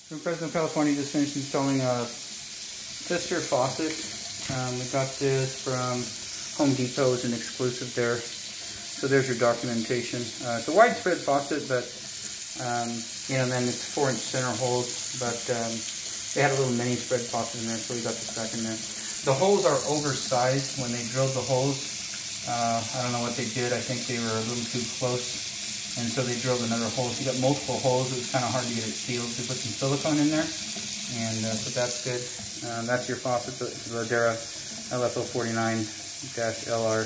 From Fresno, California, just finished installing a Pfister faucet. We got this from Home Depot as an exclusive there. So there's your documentation. It's a widespread faucet, but you know, then it's 4-inch center holes. But they had a little mini spread faucet in there, so we got this back in there. The holes are oversized. When they drilled the holes, I don't know what they did. I think they were a little too close. And so they drilled another hole. So you got multiple holes. It was kind of hard to get it sealed. So put some silicone in there. And so that's good. That's your faucet, the Ladera LFO49-LR.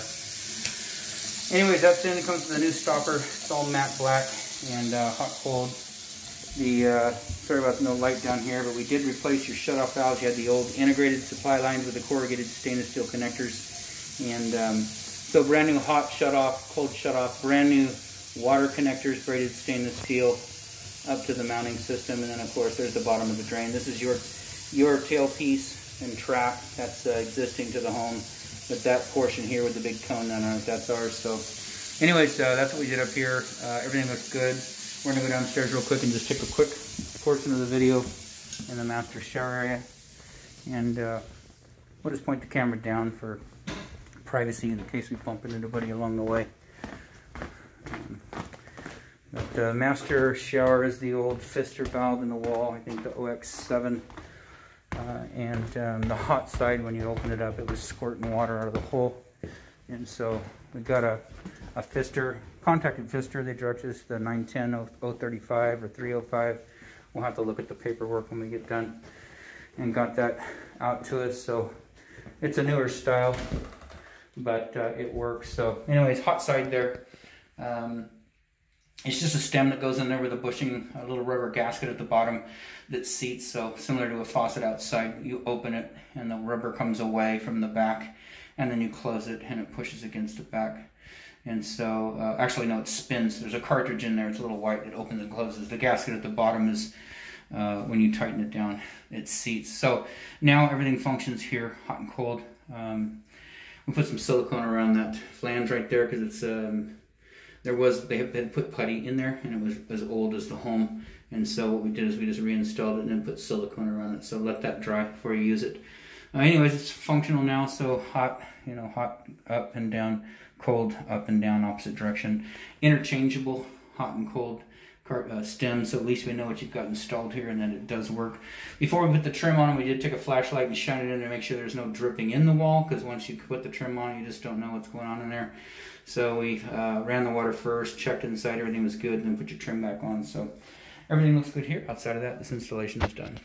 Anyways, that's in. It comes with a new stopper. It's all matte black and hot cold. Sorry about the no light down here, but we did replace your shutoff valves. You had the old integrated supply lines with the corrugated stainless steel connectors. And so brand new hot shutoff, cold shutoff, brand new water connectors, braided stainless steel up to the mounting system, and then of course there's the bottom of the drain. This is your tailpiece and trap that's existing to the home, but that portion here with the big cone on it, that's ours. So anyways, that's what we did up here. Everything looks good. We're gonna go downstairs real quick and just take a quick portion of the video in the master shower area, and we'll just point the camera down for privacy in case we bump into anybody along the way. But the master shower is the old Pfister valve in the wall, I think the OX7. And the hot side, when you open it up, it was squirting water out of the hole. And so we got a Pfister, contacted Pfister. They directed us to the 910 035 or 305. We'll have to look at the paperwork when we get done. And got that out to us. So it's a newer style, but it works. So anyways, hot side there. It's just a stem that goes in there with a bushing, a little rubber gasket at the bottom that seats. So similar to a faucet outside, you open it and the rubber comes away from the back, and then you close it and it pushes against the back. And so, actually no, it spins. There's a cartridge in there. It's a little white. It opens and closes. The gasket at the bottom is, when you tighten it down, it seats. So now everything functions here, hot and cold. We put some silicone around that flange right there because it's they had put putty in there, and it was as old as the home. And so what we did is we just reinstalled it and then put silicone around it. So let that dry before you use it. Anyways, it's functional now. So hot, you know, hot up and down, cold up and down, opposite direction. Interchangeable, hot and cold stem. So at least we know what you've got installed here and that it does work. Before we put the trim on, we did take a flashlight and shine it in to make sure there's no dripping in the wall, because once you put the trim on, you just don't know what's going on in there. So we ran the water first, checked inside, everything was good, and then put your trim back on. So everything looks good here. Outside of that, this installation is done.